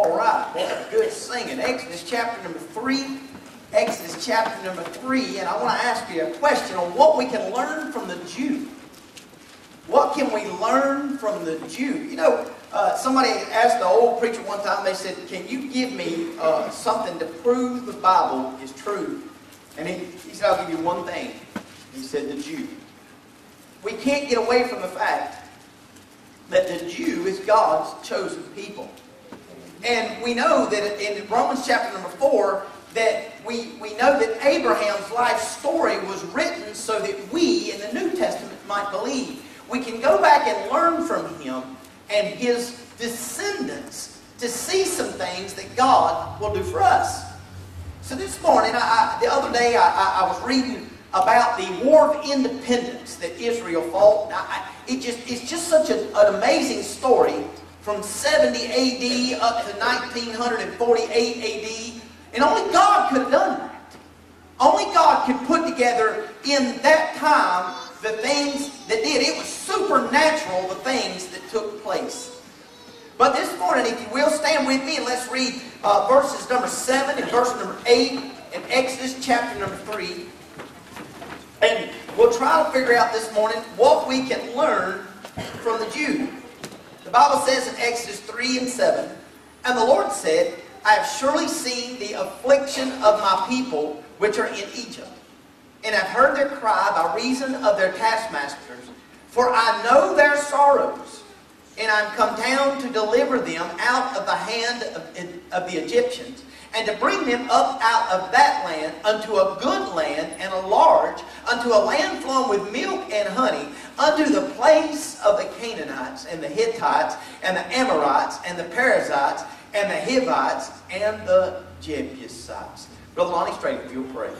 All right, boy, good singing. Exodus chapter number 3. Exodus chapter number 3. And I want to ask you a question on what we can learn from the Jew. What can we learn from the Jew? You know, somebody asked the old preacher one time, they said, can you give me something to prove the Bible is true? And he said, I'll give you one thing. He said, the Jew. We can't get away from the fact that the Jew is God's chosen people. And we know that in Romans chapter number 4, that we know that Abraham's life story was written so that we in the New Testament might believe. We can go back and learn from him and his descendants to see some things that God will do for us. So this morning, the other day, I was reading about the War of Independence that Israel fought. It's just such an amazing story from 70 A.D. up to 1948 A.D. And only God could have done that. Only God could put together in that time the things that did. It was supernatural, the things that took place. But this morning, if you will, stand with me and let's read verses number 7 and verse number 8 in Exodus chapter number 3. And we'll try to figure out this morning what we can learn from the Jew. The Bible says in Exodus 3 and 7, and the Lord said, I have surely seen the affliction of my people which are in Egypt, and have heard their cry by reason of their taskmasters, for I know their sorrows, and I am come down to deliver them out of the hand of the Egyptians, and to bring them up out of that land unto a good land and a large, unto a land flowing with milk and honey, unto the place of the Canaanites, and the Hittites, and the Amorites, and the Perizzites, and the Hivites, and the Jebusites. Brother Lonnie, straight if you'll pray.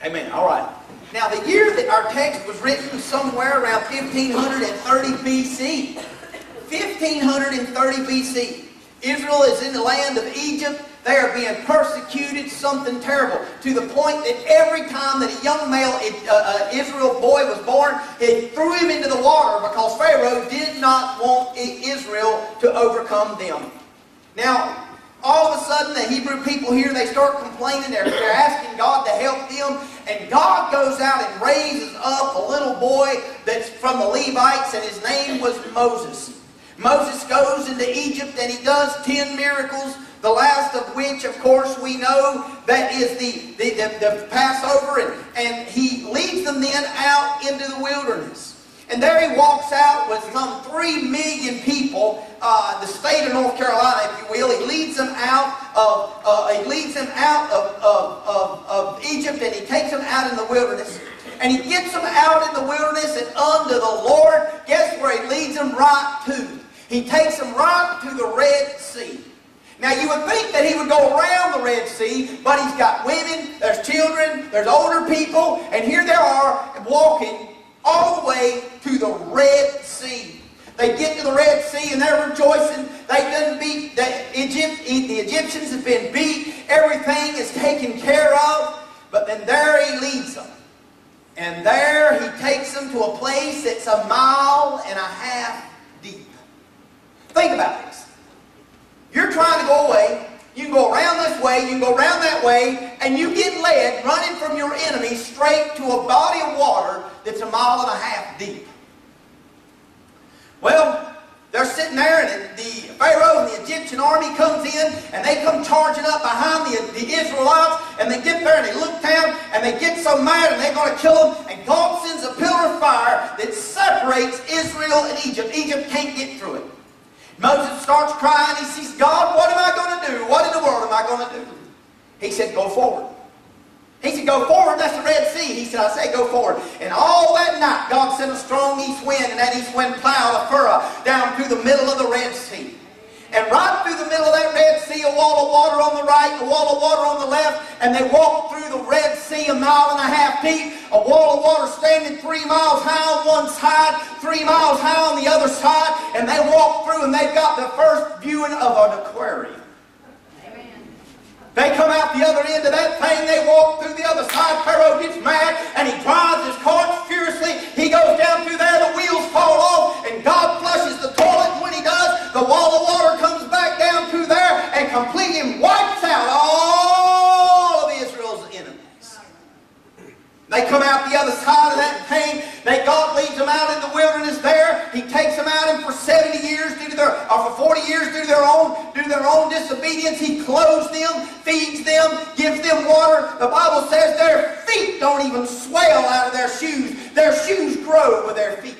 Amen. All right. Now, the year that our text was written was somewhere around 1530 BC. 1530 BC. Israel is in the land of Egypt. They are being persecuted, something terrible, to the point that every time that a young male Israel boy was born, it threw him into the water because Pharaoh did not want Israel to overcome them. Now, all of a sudden, the Hebrew people here, they start complaining. They're asking God to help them. And God goes out and raises up a little boy that's from the Levites, and his name was Moses. Moses goes into Egypt, and he does 10 miracles, the last of which, of course, we know that is the Passover. And he leads them then out into the wilderness. And there he walks out with some 3 million people, the state of North Carolina, if you will. He leads them out of Egypt, and he takes them out in the wilderness. And he gets them out in the wilderness and unto the Lord. Guess where he leads them right to? He takes them right to the Red Sea. Now you would think that he would go around the Red Sea, but he's got women, there's children, there's older people, and here they are walking all the way to the Red Sea. They get to the Red Sea and they're rejoicing. They've done beat the Egyptians have been beat. Everything is taken care of. But then there he leads them. And there he takes them to a place that's 1.5 miles deep. Think about this. You're trying to go away. You can go around this way, you can go around that way, and you get led running from your enemy straight to a body of water that's 1.5 miles deep. Well, they're sitting there, and the Pharaoh and the Egyptian army comes in, and they come charging up behind the Israelites, and they get there, and they look down, and they get so mad, and they're going to kill them, and God sends a pillar of fire that separates Israel and Egypt. Egypt can't get through it. Moses starts crying. He says, God, what am I going to do? What in the world am I going to do? He said, go forward. He said, go forward. That's the Red Sea. He said, I say go forward. And all that night, God sent a strong east wind, and that east wind plowed a furrow down through the middle of the Red Sea. And right through the middle of that Red Sea, a wall of water on the right, a wall of water on the left, and they walked through the Red Sea 1.5 miles deep, a wall of water standing 3 miles high on one side, 3 miles high on the other side, and they walked through and they've got the first viewing of an aquarium. They come out the other end of that thing, they walk through the other side, Pharaoh gets mad, and he drives his cart furiously. He goes down through there, the wheels fall off, and God flushes the toilet, and when he does, the wall of water comes back down through there, They come out the other side of that thing. God leads them out in the wilderness there. He takes them out, and for 70 years, or for 40 years, due to their own disobedience, He clothes them, feeds them, gives them water. The Bible says their feet don't even swell out of their shoes. Their shoes grow with their feet.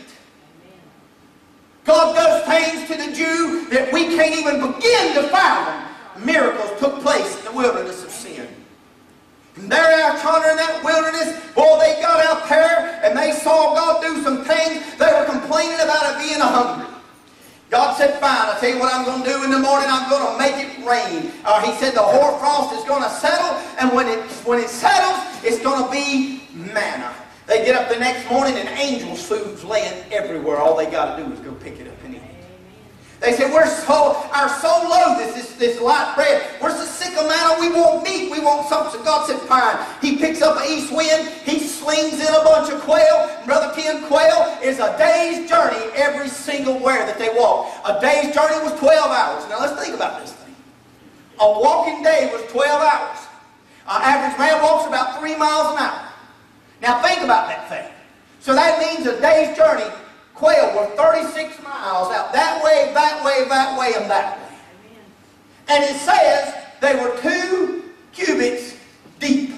God does things to the Jew that we can't even begin to fathom. Miracles took place in the wilderness of sin. And there out yonder in that wilderness, boy, they got out there and they saw God do some things. They were complaining about it being hungry. God said, fine, I'll tell you what I'm going to do in the morning. I'm going to make it rain. He said the hoarfrost is going to settle, and when it settles, it's going to be manna. They get up the next morning and angels' food's laying everywhere. All they got to do is go pick it up and eat it. They said, our soul loathes this light bread. We're so sick of manna, we want meat, we want something. So God said, fine. He picks up an east wind, He slings in a bunch of quail. Brother Ken, quail is a day's journey every single where that they walk. A day's journey was 12 hours. Now let's think about this thing. A walking day was 12 hours. An average man walks about 3 miles an hour. Now think about that thing. So that means a day's journey. Quail were 36 miles out that way, that way, that way, and that way. And it says they were 2 cubits deep.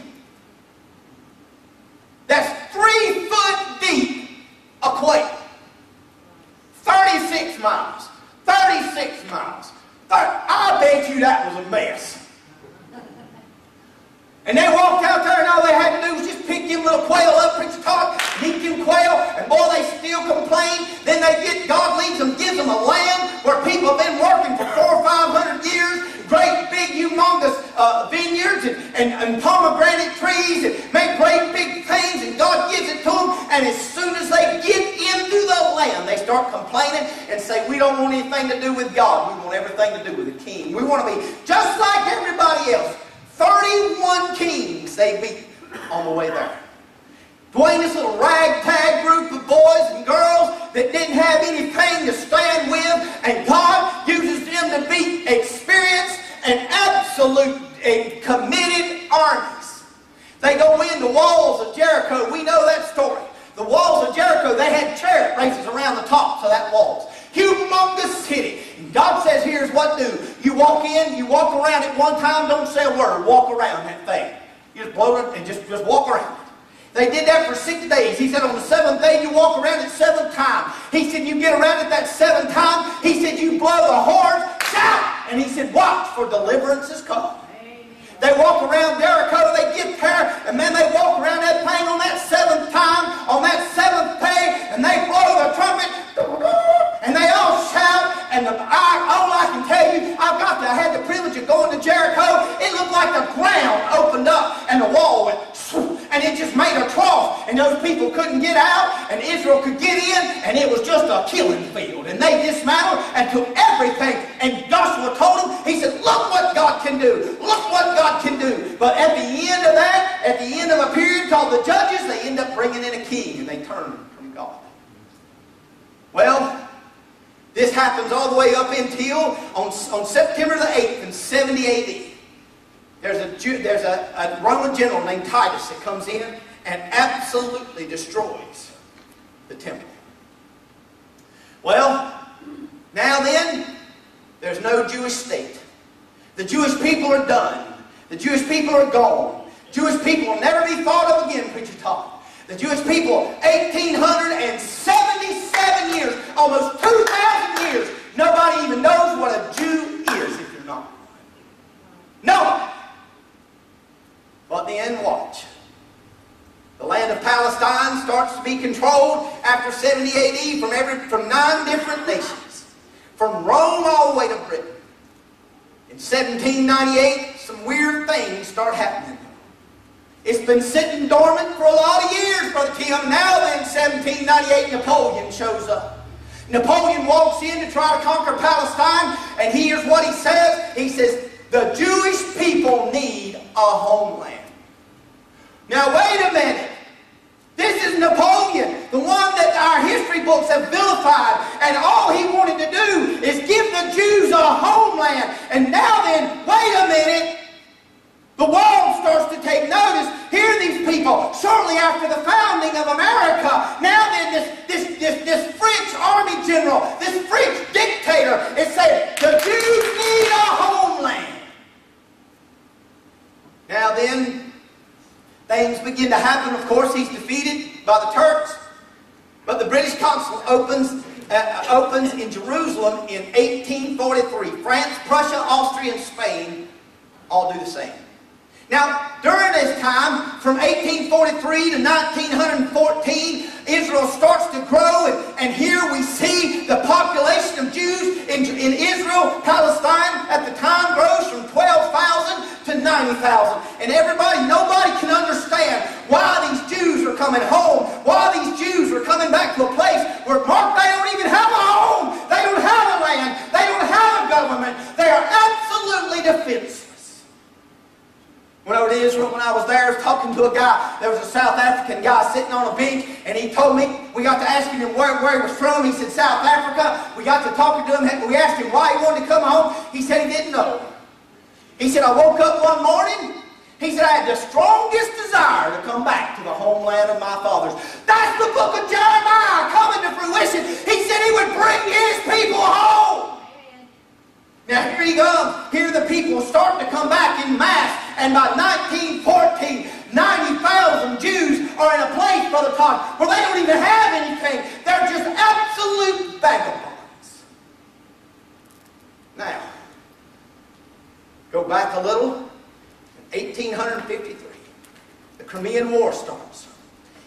That's 3 foot deep a quail. 36 miles. 36 miles. I bet you that was a mess. And they walked out there, and all they had to do was just pick them little quail up, preach talk, eat them quail, and boy, they still complain. Then God leads them, gives them a land where people have been working for 400 or 500 years, great big humongous vineyards and pomegranate trees, and make great big things, and God gives it to them, and as soon as they get into the land, they start complaining and say, we don't want anything to do with God, we want everything to do with the king. We want to be just like everybody else. 31 kings they beat on the way there. Dwayne, this little ragtag group of boys and girls that didn't have anything to stand with, and God uses them to beat experienced and absolute and committed armies. They go in the walls of Jericho. We know that story. The walls of Jericho, they had chariot races around the tops of that walls. Humongous city. And God says, here's what do. You walk in, you walk around it one time, don't say a word. Walk around that thing. You just blow it and just walk around it. They did that for 6 days. He said on the 7th day you walk around it 7 times. He said you get around it that 7th time. He said you blow the horn, shout. And he said watch, for deliverance is coming. They walk around Jericho, they get there, and then they walk around that thing on that 7th time, on that 7th day, and they blow the trumpet, and they all shout, and all I can tell you, I had the privilege of going to Jericho. It looked like the ground opened up, and the wall went, and it just made a trough, and those people couldn't get out, and Israel could get in, and it was just a killing field. And they dismantled and took everything, and Joshua told them, he said, look what God can do. Look what God can do. But at the end of that, at the end of a period called the Judges, they end up bringing in a king, and they turn from God. Well, this happens all the way up until on September the 8th in 70 A.D. There's a Roman general named Titus that comes in and absolutely destroys the temple. Well, now then, there's no Jewish state. The Jewish people are done. The Jewish people are gone. Jewish people will never be thought of again, preacher Tom. The Jewish people, 1,877 years, almost 2,000 years, nobody even knows what a Jew is if you're not one. Nobody. But then watch. The land of Palestine starts to be controlled after 70 A.D. from 9 different nations. From Rome all the way to Britain. In 1798, some weird things start happening. It's been sitting dormant for a lot of years, Brother Tim. Now then, 1798, Napoleon shows up. Napoleon walks in to try to conquer Palestine, and here's what he says. He says, the Jewish people need a homeland. Now wait a minute. This is Napoleon, the one that our history books have vilified, and all he wanted to do is give the Jews a homeland. And now then, wait a minute. The world starts to take notice. Here these people shortly after the founding of America. Now then, this French army general, this French dictator is saying, the Jews need a homeland. Now then, things begin to happen. Of course, he's defeated by the Turks. But the British consulate opens in Jerusalem in 1843. France, Prussia, Austria, and Spain all do the same. Now, during this time, from 1843 to 1914, Israel starts to grow, and here we see the population of Jews in Israel, Palestine, at the time grows from 12,000 to 90,000. And nobody can understand why these Jews are coming home, why these Jews are coming back to a place where, Mark, they don't even have a home, they don't have a land, they don't have a government, they are absolutely defenseless. When I was in Israel, when I was there, I was talking to a guy. There was a South African guy sitting on a bench, and he told me, we got to asking him where he was from. He said, South Africa. We got to talking to him, and we asked him why he wanted to come home. He said he didn't know. He said, I woke up one morning. He said, I had the strongest desire to come back to the homeland of my fathers. That's the book of Jeremiah coming to fruition. He said he would bring his people home. Now here he comes. Here the people starting to come back in mass. And by 1914, 90,000 Jews are in a place, Brother Todd, where they don't even have anything. They're just absolute vagabonds. Now, go back a little. In 1853, the Crimean War starts.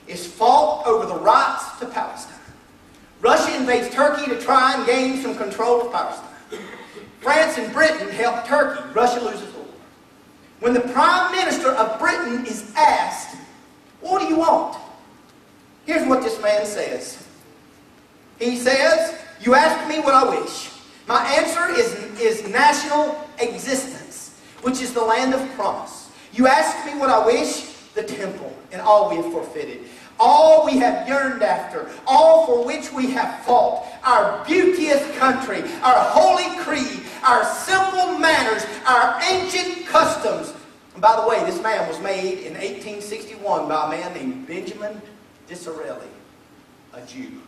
It's fought over the rights to Palestine. Russia invades Turkey to try and gain some control of Palestine. France and Britain help Turkey. Russia loses the war. When the Prime Minister of Britain is asked, what do you want? Here's what this man says. He says, you ask me what I wish. My answer is national existence, which is the land of promise. You ask me what I wish, the temple, and all we have forfeited. All we have yearned after, all for which we have fought, our beauteous country, our holy creed, our simple manners, our ancient customs. And by the way, this man was made in 1861 by a man named Benjamin Disraeli, a Jew.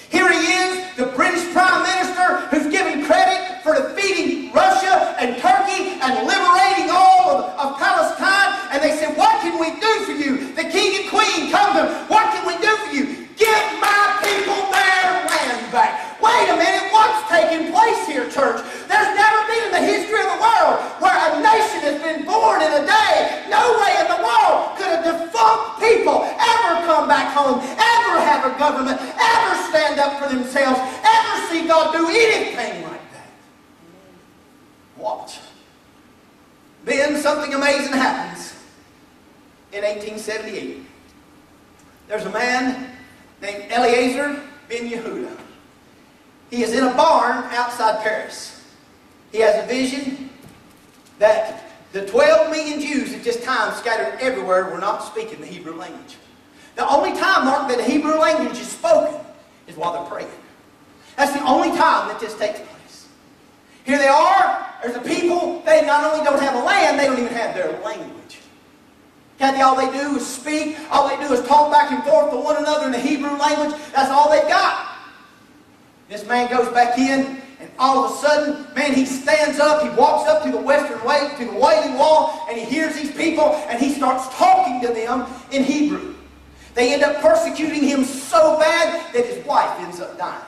Here he is, the British Prime Minister, who's given credit for defeating Russia and Turkey and liberating all of Palestine. And they said, what can we do for you? The king and queen come to him. What can we do for you? Give my people their land back. Wait a minute, what's taking place here, church? There's never been in the history of the world where a nation has been born in a day. No way in the world could a defunct people ever come back home, ever have a government, ever stand up for themselves, ever see God do anything like that. Watch. Then something amazing happens in 1878. There's a man named Eliezer ben Yehuda. He is in a barn outside Paris. He has a vision that the 12 million Jews at this time scattered everywhere were not speaking the Hebrew language. The only time, Mark, that the Hebrew language is spoken is while they're praying. That's the only time that this takes place. Here they are. There's a people. They not only don't have a land, they don't even have their language. Kathy, all they do is speak. All they do is talk back and forth to one another in the Hebrew language. That's all they've got. This man goes back in, and all of a sudden, man, he stands up. He walks up to the Wailing Wall, and he hears these people, and he starts talking to them in Hebrew. They end up persecuting him so bad that his wife ends up dying.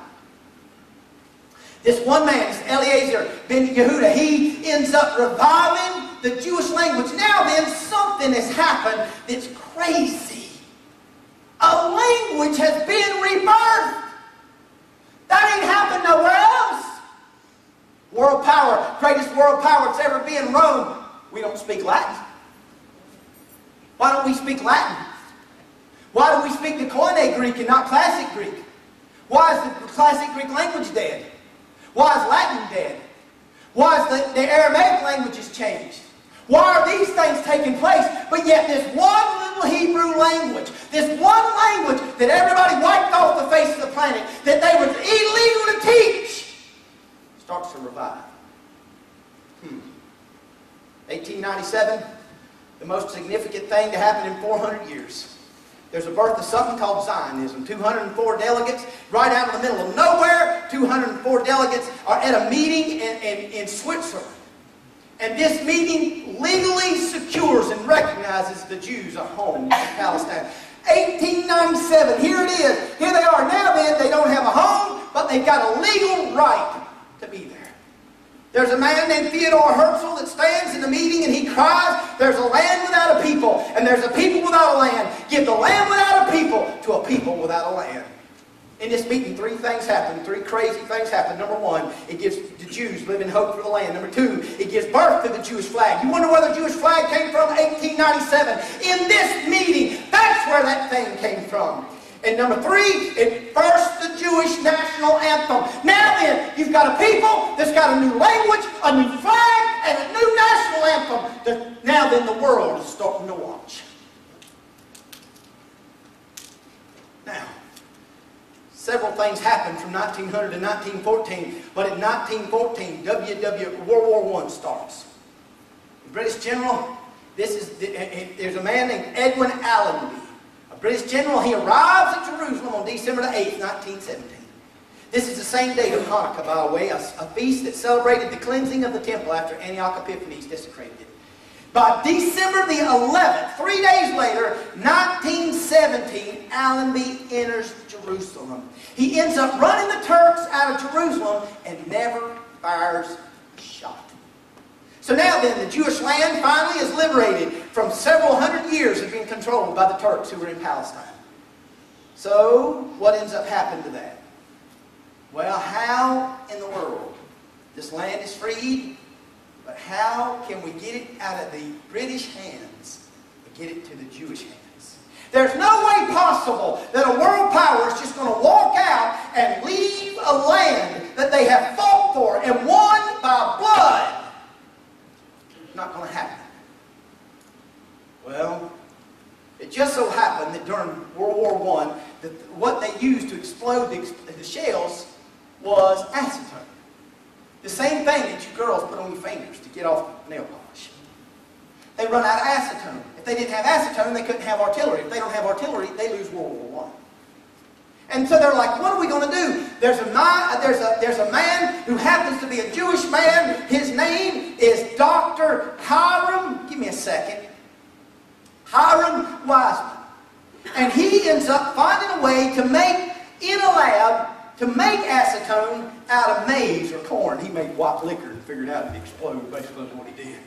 This one man, Eliezer ben Yehuda, he ends up reviving the Jewish language. Now then, something has happened that's crazy. A language has been rebirthed. That ain't happened nowhere else. World power, greatest world power that's ever been, Rome. We don't speak Latin. Why don't we speak Latin? Why do we speak the Koine Greek and not classic Greek? Why is the classic Greek language dead? Why is Latin dead? Why is the Aramaic languages changed? Why are these things taking place? But yet this one little Hebrew language, this one language that everybody wiped off the face of the planet, that they were illegal to teach, starts to revive. 1897, the most significant thing to happen in 400 years. There's a birth of something called Zionism. 204 delegates, right out in the middle of nowhere. 204 delegates are at a meeting in Switzerland. And this meeting legally secures and recognizes the Jews a home in Palestine. 1897, here it is. Here they are. Now then, they don't have a home, but they've got a legal right to be there. There's a man named Theodore Herzl that stands in the meeting and he cries, there's a land without a people, and there's a people without a land. Give the land without a people to a people without a land. In this meeting, three things happen. Three crazy things happen. Number one, it gives the Jews living hope for the land. Number two, it gives birth to the Jewish flag. You wonder where the Jewish flag came from? 1897. In this meeting, that's where that thing came from. And number three, it burst the Jewish national anthem. Now then, you've got a people that's got a new language, a new flag, and a new national anthem. Now then, the world is starting to watch. Now, several things happened from 1900 to 1914, but in 1914, World War I starts. The British general, there's a man named Edwin Allenby. British general, he arrives at Jerusalem on December the 8th, 1917. This is the same date of Hanukkah, by the way, a feast that celebrated the cleansing of the temple after Antioch Epiphanes desecrated it. By December the 11th, 3 days later, 1917, Allenby enters Jerusalem. He ends up running the Turks out of Jerusalem and never fires a shot. So now then, the Jewish land finally is liberated from several hundred years of being controlled by the Turks who were in Palestine. So, what ends up happening to that? Well, how in the world? This land is freed, but how can we get it out of the British hands and get it to the Jewish hands? There's no way possible that a world power is just going to walk out and leave a land that they have fought for and won by blood. Not going to happen. Well, it just so happened that during World War I, that what they used to explode the shells was acetone. The same thing that you girls put on your fingers to get off nail polish. They run out of acetone. If they didn't have acetone, they couldn't have artillery. If they don't have artillery, they lose World War I. And so they're like, what are we going to do? There's a man who happens to be a Jewish man. His name is Dr. Hiram, give me a second, Hiram Wiseman. And he ends up finding a way to make, in a lab, to make acetone out of maize or corn. He made white liquor and figured out it'd explode, basically what he did.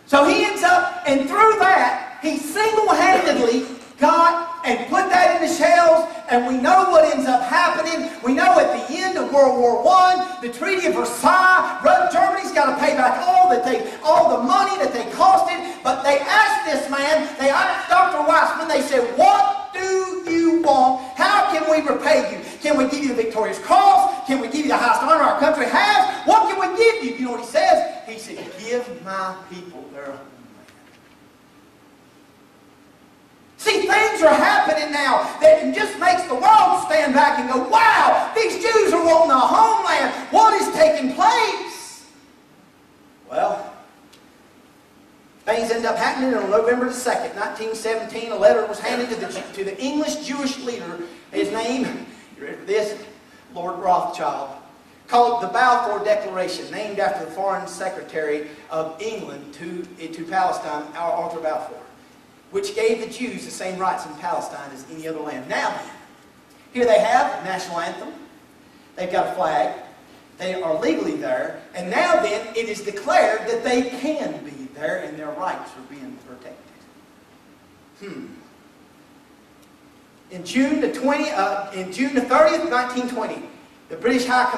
So he ends up, and through that, he single-handedly got and put that in the shells, and we know what ends up happening. We know at the end of World War I, the Treaty of Versailles, Germany's got to pay back all the money that they costed, but they asked this man, they asked Dr. Weissman, they said, what do you want? How can we repay you? Can we give you the Victorious Cross? Can we give you the highest honor our country has? What can we give you? You know what he says? He said, give my people their homeland. See, things are happening now that just makes the world stand back and go, wow, these Jews are wanting a homeland. What is taking place? Well, things end up happening on November the 2nd, 1917. A letter was handed to the English Jewish leader. His name, you ready for this? Lord Rothschild. Called the Balfour Declaration, named after the Foreign Secretary of England to Palestine, Arthur Balfour, which gave the Jews the same rights in Palestine as any other land. Now then, here they have a national anthem. They've got a flag. They are legally there. And now then, it is declared that they can be there and their rights are being protected. In June the 30th, 1920, the British High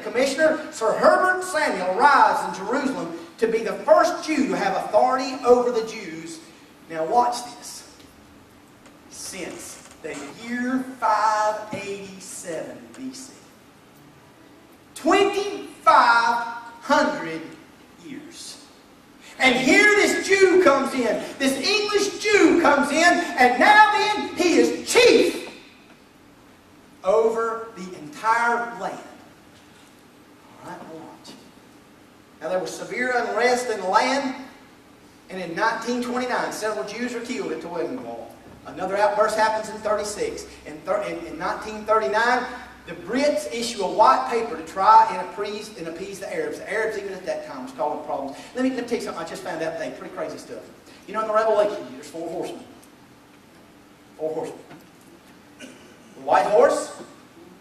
Commissioner, Sir Herbert Samuel, arrives in Jerusalem to be the first Jew to have authority over the Jews. Now watch this. Since the year 587 BC. 2,500 years. And here this Jew comes in. This English Jew comes in, and now then he is chief over the entire land. All right, watch. Now there was severe unrest in the land. 1929, several Jews are killed at the Wailing Wall. Another outburst happens in 36. In 1939, the Brits issue a white paper to try and appease the Arabs. The Arabs, even at that time, was causing problems. Let me tell you something I just found out today. Pretty crazy stuff. You know, in the Revelation, there's 4 horsemen. 4 horsemen. The white horse,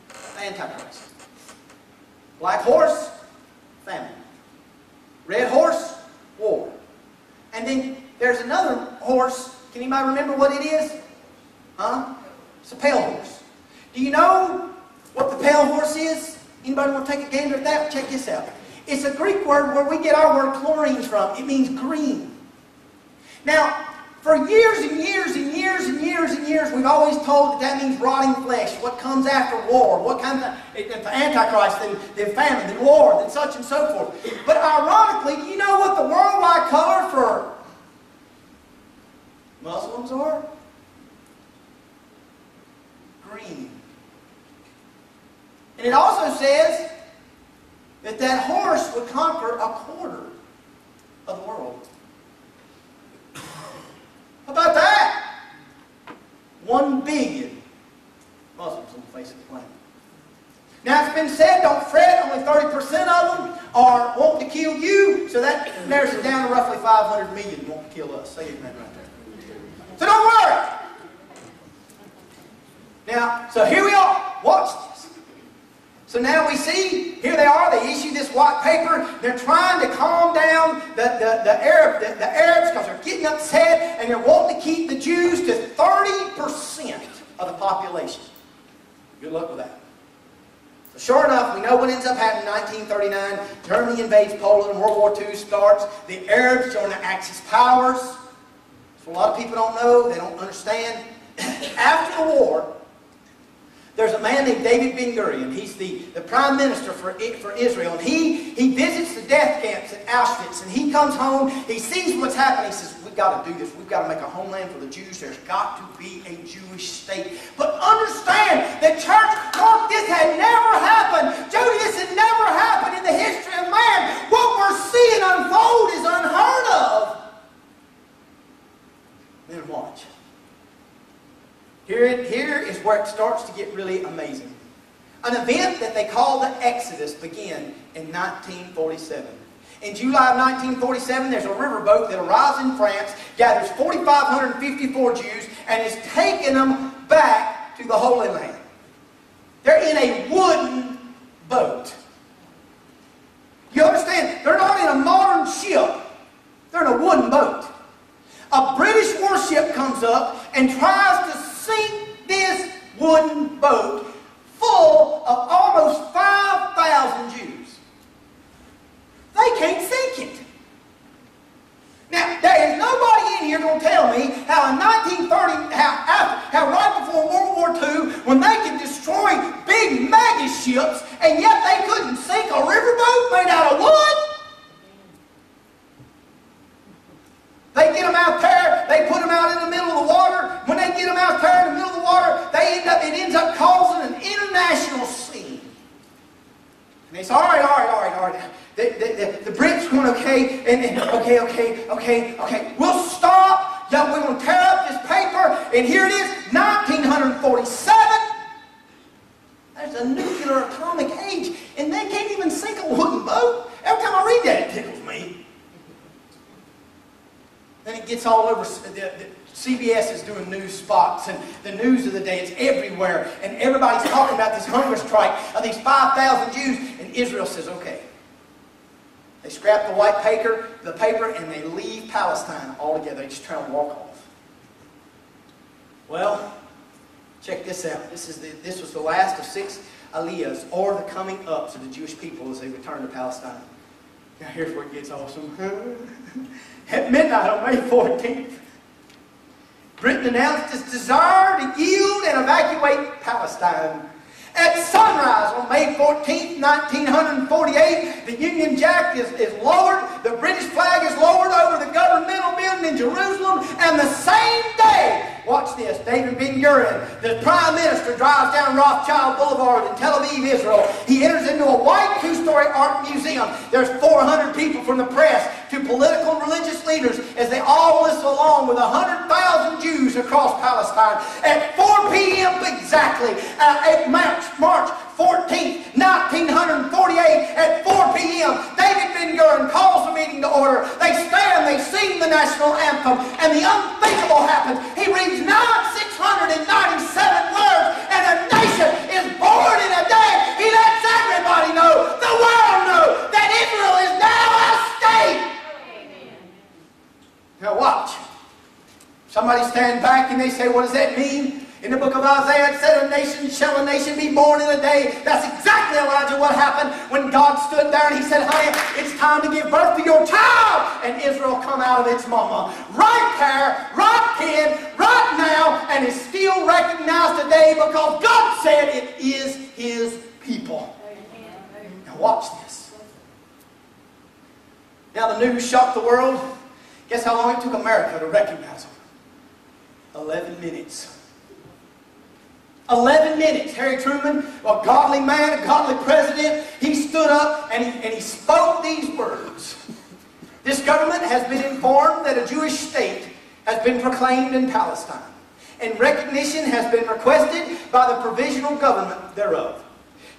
the Antichrist. Black horse, famine. Red horse, war. And then there's another horse. Can anybody remember what it is? Huh? It's a pale horse. Do you know what the pale horse is? Anybody want to take a gander at that? Check this out. It's a Greek word where we get our word chlorine from. It means green. Now, for years and years and years and years and years, we've always told that means rotting flesh. What comes after war? What kind of the Antichrist, then famine, then war, then such and so forth. But ironically, do you know what the worldwide color for Muslims are? Green. And it also says that that horse would conquer a quarter of the world. How about that? 1 billion Muslims on the face of the planet. Now it's been said, don't fret, only 30% of them are wanting to kill you, so that narrows it down to roughly 500 million want to kill us. Say amen right there. So don't worry. Now, so here we are. Watch this. So now we see, here they are, they issue this white paper. They're trying to calm down the Arabs because they're getting upset and they're wanting to keep the Jews to 30% of the population. Good luck with that. So sure enough, we know what ends up happening in 1939. Germany invades Poland and World War II starts. The Arabs join the Axis powers. So a lot of people don't know, they don't understand. After the war, there's a man named David Ben-Gurion. He's the prime minister for Israel. And he visits the death camps at Auschwitz. And he comes home. He sees what's happening. He says, we've got to do this. We've got to make a homeland for the Jews. There's got to be a Jewish state. But understand that, church, Mark, this had never happened. Jody, this had never happened in the history of man. What we're seeing unfold is unheard of. Then watch. Here is where it starts to get really amazing. An event that they call the Exodus began in 1947. In July of 1947, there's a riverboat that arrives in France, gathers 4,554 Jews, and is taking them back to the Holy Land. They're in a wooden boat. You understand? They're not in a modern ship. They're in a wooden boat. A British warship comes up and tries to sink this wooden boat full of almost 5,000 Jews. They can't sink it. Now, there is nobody in here going to tell me how in 1930, how right before World War II, when they could destroy big mega ships, and yet they couldn't sink a riverboat made out of wood. They get them out there, they put them out in the middle of the water. When they get them out there in the middle of the water, it ends up causing an international scene. And they say, all right. The Brits went, okay, we'll stop. Yeah, we're going to tear up this paper. And here it is, 1947. There's a nuclear atomic age, and they can't even sink a wooden boat. Every time I read that, it tickles me. Then it gets all over. CBS is doing news spots, and the news of the day is everywhere. And everybody's talking about this hunger strike of these 5,000 Jews. And Israel says, okay. They scrap the white paper, and they leave Palestine altogether. They just try to walk off. Well, check this out. This was the last of 6 aliyahs, or the coming ups of the Jewish people as they return to Palestine. Now here's where it gets awesome. At midnight on May 14th, Britain announced its desire to yield and evacuate Palestine. At sunrise on May 14th, 1948, the Union Jack is lowered, the British flag is lowered over the governmental building in Jerusalem, and the same day, Watch this. David Ben-Gurion, the Prime Minister, drives down Rothschild Boulevard in Tel Aviv, Israel. He enters into a white two-story art museum. There's 400 people from the press to political and religious leaders as they all listen along with 100,000 Jews across Palestine. At 4 p.m. exactly, March 14th, 1948, at 4 p.m., David Ben-Gurion calls the meeting to order. They stand, they sing the national anthem, and the unthinkable happens. He reads 697 words, and a nation is born in a day. He lets everybody know, the world know, that Israel is now a state. Amen. Now watch. Somebody stand back and they say, what does that mean? In the book of Isaiah, it said, shall a nation be born in a day? That's exactly, Elijah, what happened when God stood there and he said, honey, it's time to give birth to your child. And Israel come out of its mama. Right there, right then, right now, and is still recognized today because God said it is His people. Now watch this. Now the news shocked the world. Guess how long it took America to recognize them? 11 minutes. 11 minutes. Harry Truman, a godly man, a godly president, he stood up and he spoke these words. This government has been informed that a Jewish state has been proclaimed in Palestine, and recognition has been requested by the provisional government thereof.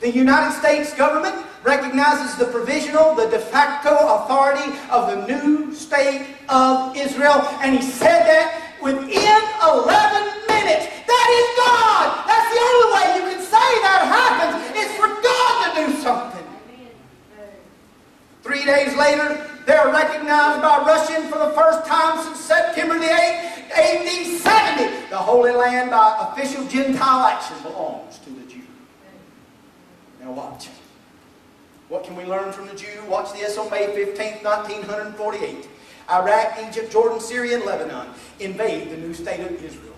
The United States government recognizes the provisional, the de facto authority of the new state of Israel, and he said that within 11 minutes. That is God. That's the only way you can say that happens, is for God to do something. 3 days later, they're recognized by Russian for the first time since September the 8th, AD 70. The Holy Land by official Gentile action belongs to the Jew. Now watch. What can we learn from the Jew? Watch this. On May 15th, 1948. Iraq, Egypt, Jordan, Syria, and Lebanon invade the new state of Israel.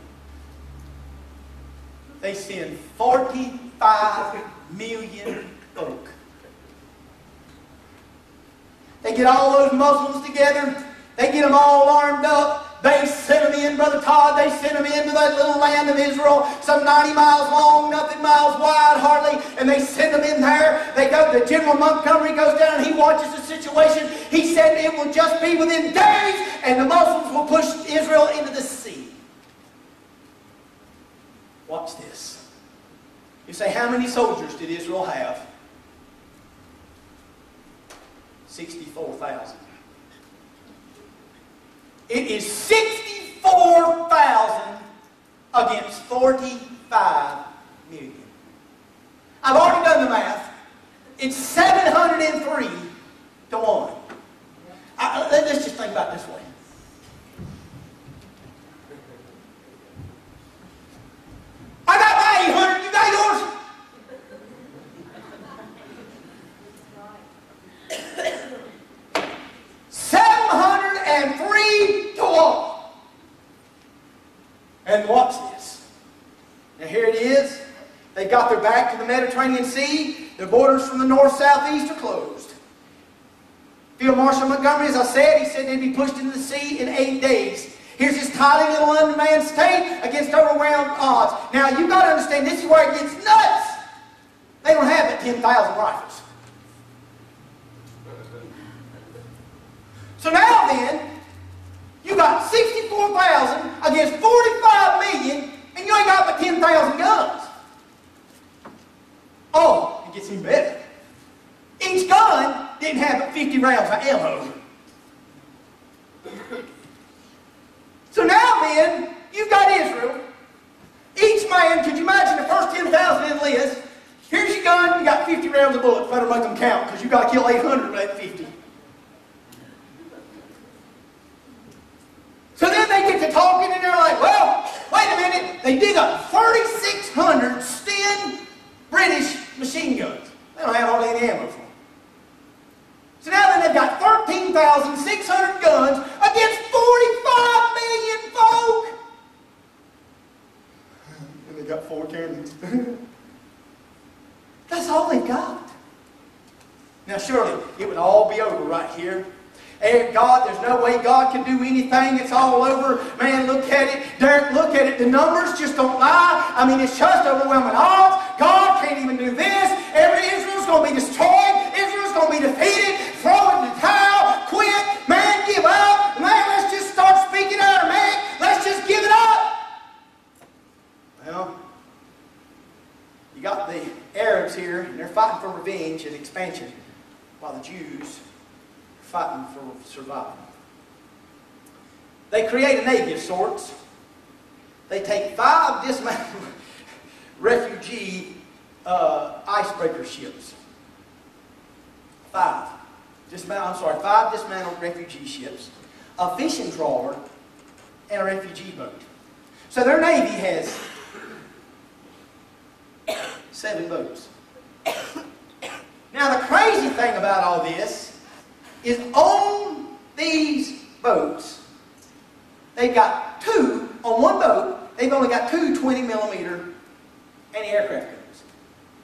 They send 45 million folk. They get all those Muslims together. They get them all armed up. They send them in, Brother Todd, they send them into that little land of Israel, some 90 miles long, nothing miles wide, hardly, and they send them in there. They go, the General Montgomery goes down and he watches the situation. He said it will just be within days, and the Muslims will push Israel into the sea. Watch this. You say, how many soldiers did Israel have? 64,000. It is 64,000 against 45 million. I've already done the math. It's 703 to 1. Let's just think about it this way. I got my 800, you got yours. And watch this. Now here it is. They got their back to the Mediterranean Sea. Their borders from the north, south, east are closed. Field Marshal Montgomery, as I said, he said they'd be pushed into the sea in 8 days. Here's this tiny little unmanned state against overwhelmed odds. Now you've got to understand, this is where it gets nuts. They don't have but 10,000 rifles. So now then, you got 64,000 against 45 million, and you ain't got but 10,000 guns. Oh, it gets even better. Each gun didn't have but 50 rounds of ammo. So now then, you've got Israel. Each man, could you imagine the first 10,000 enlist? Here's your gun, you got 50 rounds of bullets. Better make them count, because you got to kill 800 with that 50. So then they get to talking and they're like, well, wait a minute. They dig up 3,600 Sten British machine guns. They don't have hardly any ammo for them. So now then they've got 13,600 guns against 45 million folk. And they got 4 cannons. That's all they got. Now surely it would all be over right here. And God, there's no way God can do anything. It's all over. Man, look at it. Derek, look at it. the numbers just don't lie. I mean, it's just overwhelming odds. God can't even do this. Israel's going to be destroyed. Israel's going to be defeated. Throw in the towel. Quit. Man, give up. Man, let's just start speaking Aramaic. Let's just give it up. Well, you got the Arabs here, and they're fighting for revenge and expansion, while the Jews are fighting for survival. They create a navy of sorts. They take 5 dismantled refugee icebreaker ships. 5 dismantled refugee ships, a fishing trawler, and a refugee boat. So their navy has 7 boats. Now the crazy thing about all this is on these boats, they've got 2, on one boat, they've only got 2 20mm anti-aircraft guns.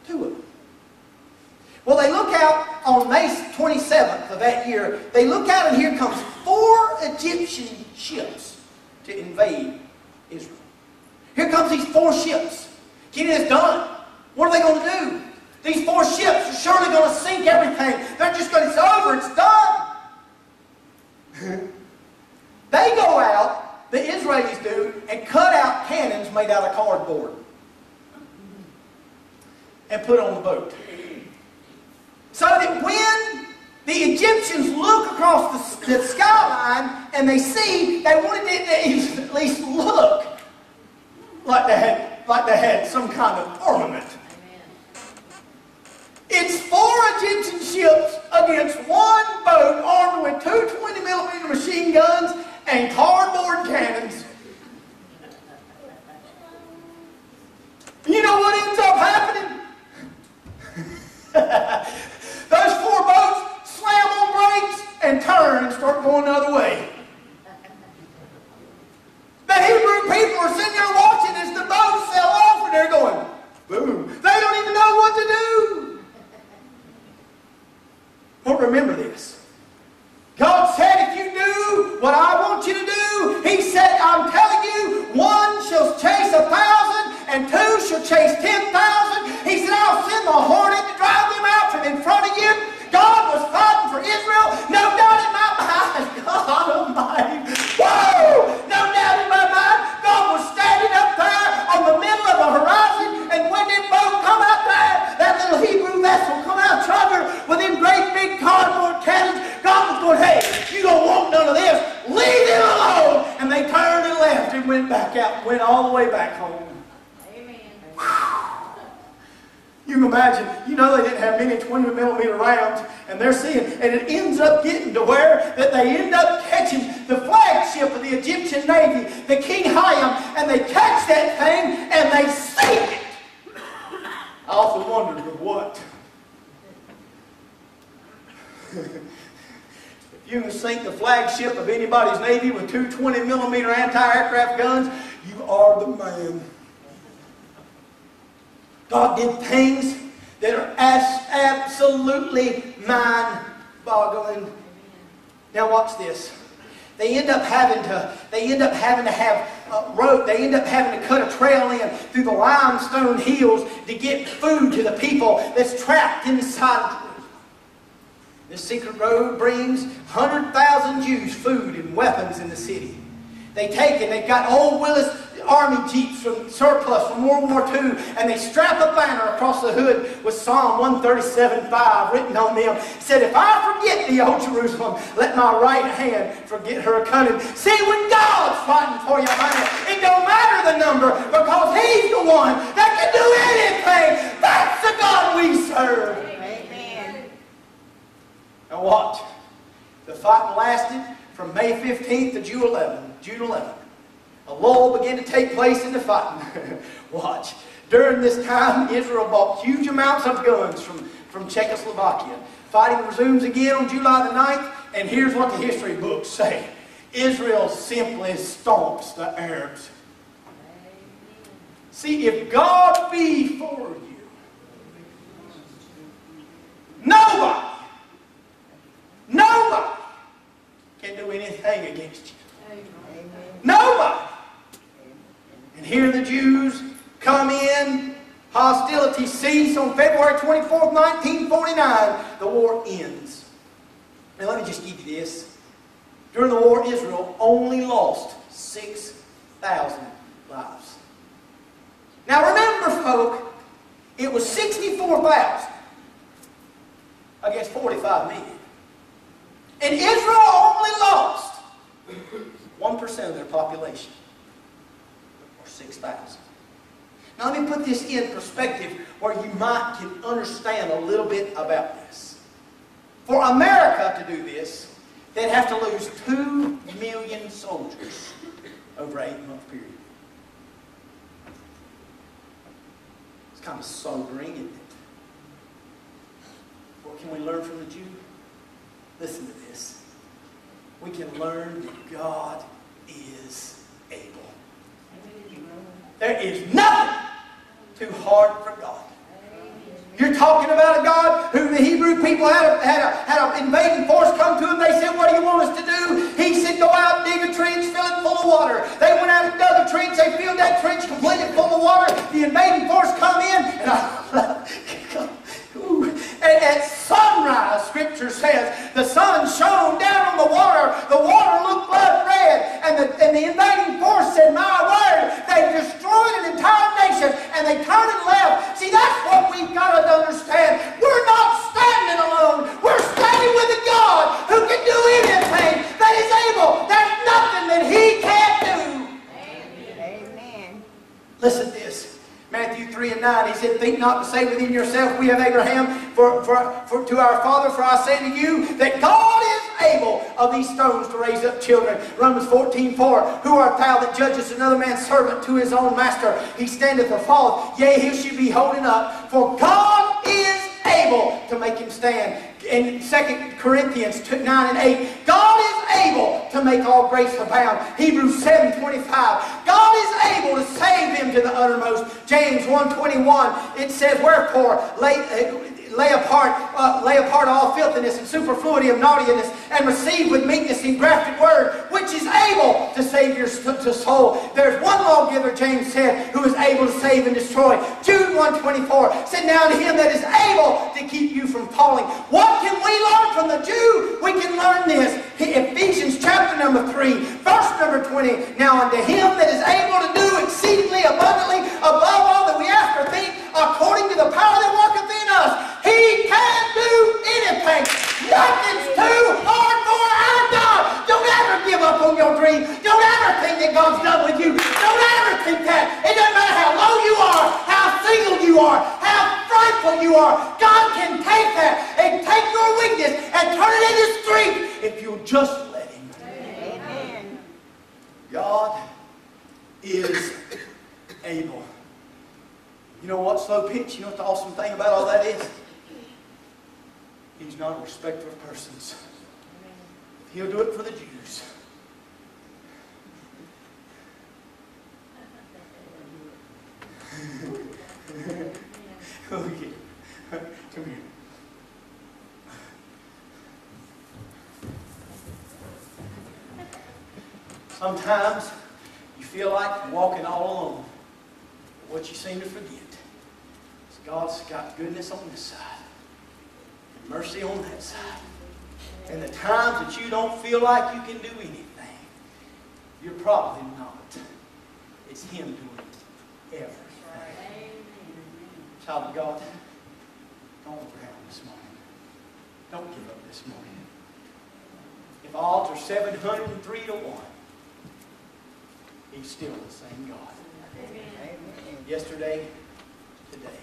2 of them. Well, they look out on May 27th of that year, they look out and here comes 4 Egyptian ships to invade Israel. Here comes these 4 ships. Getting this done. What are they going to do? These 4 ships are surely going to sink everything. They're just going to, it's over, it's done. They go out, the Israelis do, and cut out cannons made out of cardboard and put on the boat. So that when the Egyptians look across the skyline and they see, they wanted it to at least look like they had some kind of ornament. It's 4 Egyptian ships against 1 boat armed with 2 20mm machine guns and cardboard cannons. You know what ends up happening? Those 4 boats slam on brakes and turn and start going the other way. The Hebrew people are sitting there watching as the boats sail off and they're going, boom. They don't even know what to do. But remember this. God said, if you do what I want you to do, He said, I'm telling you, 1 shall chase 1,000 and 2 shall chase 10,000. He said, I'll send the hornet to drive them out from in front of you. God was fighting for Israel. No doubt in my mind. God Almighty. Whoa! No doubt in my mind. God was standing up there on the middle of the horizon, and when that boat come out there, that little Hebrew vessel come out trudging with them great big cardboard cannons, God was going, hey, you don't want none of this. Leave them alone. And they turned and left and went back out, went all the way back home. You can imagine, you know they didn't have many 20mm rounds, and they're seeing, and it ends up getting to where that they end up catching the flagship of the Egyptian Navy, the King Hayam, and they catch that thing and they sink it. I often wondered, with what? If you can sink the flagship of anybody's Navy with 2 20mm anti-aircraft guns, you are the man. God did things that are absolutely mind-boggling. Now watch this. They end up having to have a road. They end up having to cut a trail in through the limestone hills to get food to the people that's trapped inside of Jerusalem. This secret road brings 100,000 Jews food and weapons in the city. They take it. They've got old Willis Army Jeeps from surplus from World War II, and they strap a banner across the hood with Psalm 137:5 written on them. It said, if I forget thee, O Jerusalem, let my right hand forget her cunning. See, when God's fighting for you, honey, it don't matter the number, because He's the one that can do anything. That's the God we serve. Amen. Now watch. The fighting lasted from May 15th to June 11th. A lull began to take place in the fighting. Watch. During this time, Israel bought huge amounts of guns from Czechoslovakia. Fighting resumes again on July the 9th, and here's what the history books say. Israel simply stomps the Arabs. See, if God be for you, nobody can do anything against you. Nobody. And here the Jews come in. Hostilities cease on February 24th, 1949. The war ends. Now let me just give you this. During the war, Israel only lost 6,000 lives. Now remember, folk, it was 64,000 against 45 million. And Israel only lost 1% of their population, or 6,000. Now let me put this in perspective where you might can understand a little bit about this. For America to do this, they'd have to lose 2 million soldiers over an 8-month period. It's kind of sobering, isn't it? What can we learn from the Jew? Listen to this. We can learn that God is able. There is nothing too hard for God. You're talking about a God who the Hebrew people had an invading force come to them. They said, "What do you want us to do?" He said, "Go out, dig a trench, fill it full of water." They went out and dug a trench. They filled that trench completely full of water. The invading force come in, and at sunrise, Scripture says, the sun shone down on the water. The water looked blood red. And the invading force said, "My word, they destroyed an entire nation." And they turned and left. See, that's what we've got to understand. We're not standing alone. We're standing with a God who can do anything that is able. There's nothing that He can't do. Amen. Listen to this. Matthew 3 and 9, He said, "Think not to say within yourself, we have Abraham to our father, for I say to you that God is able of these stones to raise up children." Romans 14:4, "Who art thou that judgest another man's servant to his own master? He standeth or falleth, yea, he shall be holding up. For God is able to make him stand." In 2 Corinthians 9 and 8, "God is able to make all grace abound." Hebrews 7:25, "God is able to save them to the uttermost." James 1:21, it says, "Wherefore lay apart all filthiness and superfluity of naughtiness, and receive with meekness the engrafted word, which is able to save your soul." There's one lawgiver, James said, who is able to save and destroy. Jude 1:24 said, "Now to him that is able to keep you from falling." What can we learn from the Jew? We can learn this. Ephesians chapter number 3, verse number 20. "Now unto him that is able to do exceedingly abundantly above all that we ask or think, according to the power that worketh in us." He can do anything. Nothing's too hard for our God. Don't ever give up on your dream. Don't ever think that God's done with you. Don't ever think that. It doesn't matter how low you are, how single you are, how frightful you are. God can take that and take your weakness and turn it into strength if you'll just let Him. Amen. God is able. You know what, slow pitch? You know what the awesome thing about all that is? He's not a respecter of persons. He'll do it for the Jews. Okay. Come here. Sometimes you feel like walking all alone. But what you seem to forget is God's got goodness on this side and mercy on that side. And the times that you don't feel like you can do anything, you're probably not. It's Him doing everything. Child of God, don't ground this morning. Don't give up this morning. If odds are 703 to 1, He's still the same God. Amen. Yesterday, today,